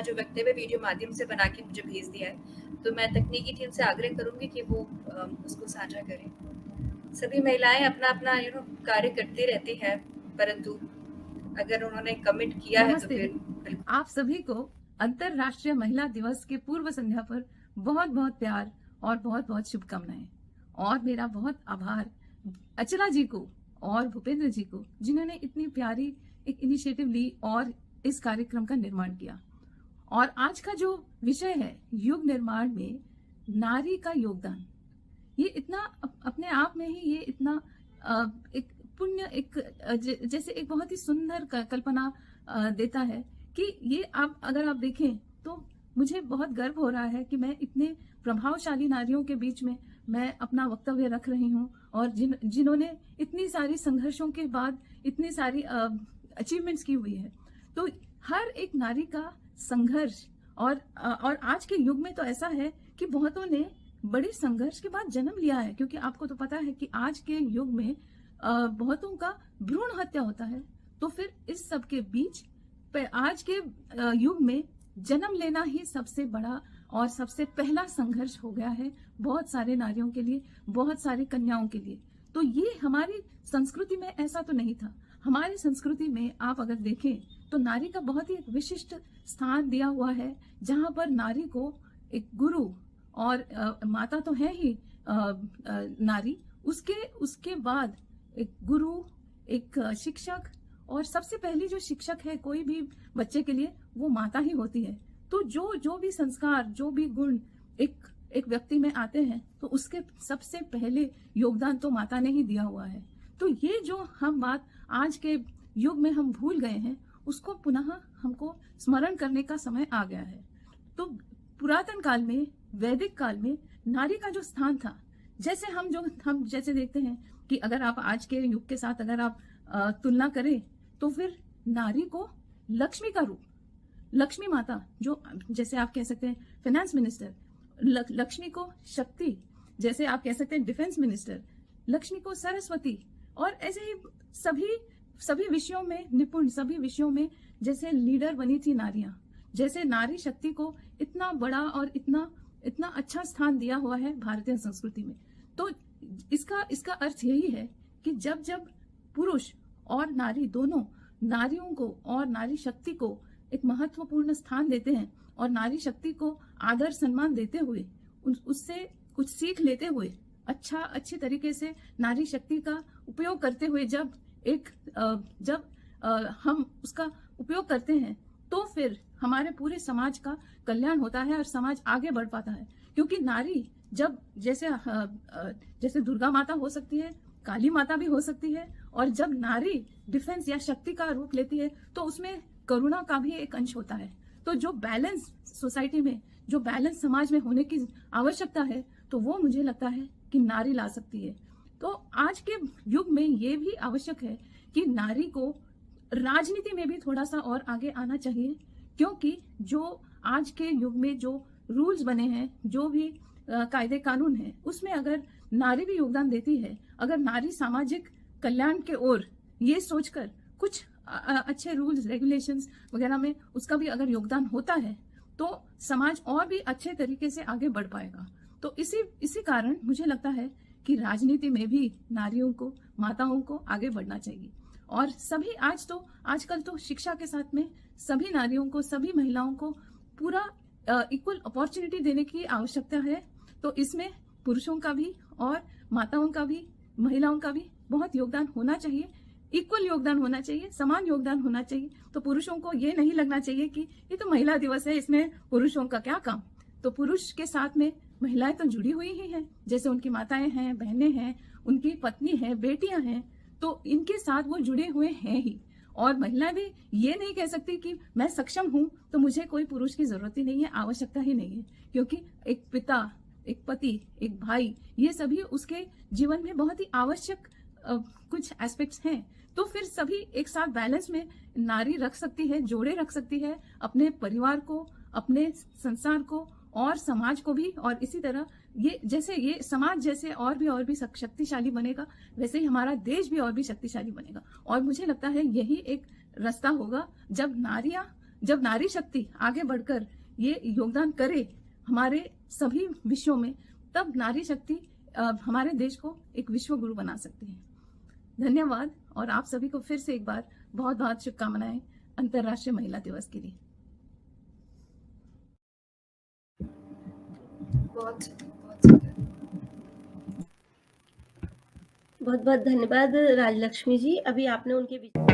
जो वक्तव्य वीडियो माध्यम से बना के मुझे भेज दिया है, तो मैं तकनीकी टीम से आग्रह करूँगी कि वो उसको साझा करें। सभी महिलाएँ अपना-अपना कार्य करती रहती हैं, परंतु अगर उन्होंने कमिट किया है तो नमस्ते। फिर बिल्कुल। आप सभी को अंतर्राष्ट्रीय महिला दिवस के पूर्व संध्या पर बहुत बहुत प्यार और बहुत बहुत शुभकामनाएं। और मेरा बहुत आभार अचला जी को और भूपेंद्र जी को, जिन्होंने इतनी प्यारी एक इनिशिएटिव ली और इस कार्यक्रम का निर्माण किया। और आज का जो विषय है, युग निर्माण में नारी का योगदान, ये इतना अपने आप में ही ये इतना एक पुण्य, एक जैसे एक बहुत ही सुंदर कल्पना देता है कि ये आप अगर आप देखें तो मुझे बहुत गर्व हो रहा है कि मैं इतने प्रभावशाली नारियों के बीच में मैं अपना वक्तव्य रख रही हूँ, और जिन्होंने इतनी सारी संघर्षों के बाद इतनी सारी अचीवमेंट्स की हुई है। तो हर एक नारी का संघर्ष, और आज के युग में तो ऐसा है कि बहुतों ने बड़े संघर्ष के बाद जन्म लिया है, क्योंकि आपको तो पता है कि आज के युग में बहुतों का भ्रूण हत्या होता है। तो फिर इस सब के बीच आज के युग में जन्म लेना ही सबसे बड़ा और सबसे पहला संघर्ष हो गया है बहुत सारे नारियों के लिए, बहुत सारी कन्याओं के लिए। तो ये हमारी संस्कृति में ऐसा तो नहीं था। हमारी संस्कृति में आप अगर देखें तो नारी का बहुत ही एक विशिष्ट स्थान दिया हुआ है, जहां पर नारी को एक गुरु और माता तो है ही नारी, उसके बाद एक गुरु, एक शिक्षक, और सबसे पहली जो शिक्षक है कोई भी बच्चे के लिए, वो माता ही होती है। तो जो भी संस्कार, जो भी गुण एक व्यक्ति में आते हैं, तो उसके सबसे पहले योगदान तो माता ने ही दिया हुआ है। तो ये जो हम बात आज के युग में हम भूल गए हैं, उसको पुनः हमको स्मरण करने का समय आ गया है। तो पुरातन काल में, वैदिक काल में नारी का जो स्थान था, जैसे हम जैसे देखते हैं कि अगर आप आज के युग के साथ अगर आप तुलना करें, तो फिर नारी को लक्ष्मी का रूप, लक्ष्मी माता, जो जैसे आप कह सकते हैं फाइनेंस मिनिस्टर, लक्ष्मी को शक्ति, जैसे आप कह सकते हैं डिफेंस मिनिस्टर, लक्ष्मी को सरस्वती, और ऐसे ही सभी विषयों में निपुण, सभी विषयों में जैसे लीडर बनी थी नारियां। जैसे नारी शक्ति को इतना बड़ा और इतना अच्छा स्थान दिया हुआ है भारतीय संस्कृति में। तो इसका अर्थ यही है कि जब पुरुष और नारी दोनों नारियों को और नारी शक्ति को एक महत्वपूर्ण स्थान देते हैं, और नारी शक्ति को आदर सम्मान देते हुए, उससे कुछ सीख लेते हुए, अच्छी तरीके से नारी शक्ति का उपयोग करते हुए जब हम उसका उपयोग करते हैं, तो फिर हमारे पूरे समाज का कल्याण होता है और समाज आगे बढ़ पाता है। क्योंकि नारी जब जैसे दुर्गा माता हो सकती है, काली माता भी हो सकती है, और जब नारी डिफेंस या शक्ति का रूप लेती है, तो उसमें करुणा का भी एक अंश होता है। तो जो बैलेंस सोसाइटी में, जो बैलेंस समाज में होने की आवश्यकता है, तो वो मुझे लगता है कि नारी ला सकती है। तो आज के युग में ये भी आवश्यक है कि नारी को राजनीति में भी थोड़ा सा और आगे आना चाहिए, क्योंकि जो आज के युग में जो रूल्स बने हैं, जो भी कायदे कानून हैं, उसमें अगर नारी भी योगदान देती है, अगर नारी सामाजिक कल्याण के ओर ये सोचकर कुछ अच्छे रूल्स रेगुलेशंस वगैरह में उसका भी अगर योगदान होता है, तो समाज और भी अच्छे तरीके से आगे बढ़ पाएगा। तो इसी कारण मुझे लगता है कि राजनीति में भी नारियों को, माताओं को आगे बढ़ना चाहिए। और सभी आजकल तो शिक्षा के साथ में सभी नारियों को, सभी महिलाओं को पूरा इक्वल अपॉर्चुनिटी देने की आवश्यकता है। तो इसमें पुरुषों का भी और माताओं का भी, महिलाओं का भी बहुत योगदान होना चाहिए, इक्वल योगदान होना चाहिए, समान योगदान होना चाहिए। तो पुरुषों को ये नहीं लगना चाहिए कि ये तो महिला दिवस है, इसमें पुरुषों का क्या काम। तो पुरुष के साथ में महिलाएं तो जुड़ी हुई ही हैं, जैसे उनकी माताएं हैं, बहनें हैं, उनकी पत्नी है, बेटियां हैं, तो इनके साथ वो जुड़े हुए हैं ही। और महिलाएं भी ये नहीं कह सकती कि मैं सक्षम हूं तो मुझे कोई पुरुष की जरूरत ही नहीं है, आवश्यकता ही नहीं है, क्योंकि एक पिता, एक पति, एक भाई, ये सभी उसके जीवन में बहुत ही आवश्यक कुछ एस्पेक्ट्स हैं। तो फिर सभी एक साथ बैलेंस में नारी रख सकती है, जोड़े रख सकती है अपने परिवार को, अपने संसार को और समाज को भी। और इसी तरह ये समाज जैसे और भी शक्तिशाली बनेगा, वैसे ही हमारा देश भी और भी शक्तिशाली बनेगा। और मुझे लगता है यही एक रास्ता होगा, जब नारियां जब नारी शक्ति आगे बढ़कर ये योगदान करे हमारे सभी विषयों में, तब नारी शक्ति हमारे देश को एक विश्व गुरु बना सकती है। धन्यवाद, और आप सभी को फिर से एक बार बहुत बहुत शुभकामनाएं अंतर्राष्ट्रीय महिला दिवस के लिए। बहुत बहुत सुंदर। बहुत बहुत धन्यवाद राजलक्ष्मी जी। अभी आपने उनके विचार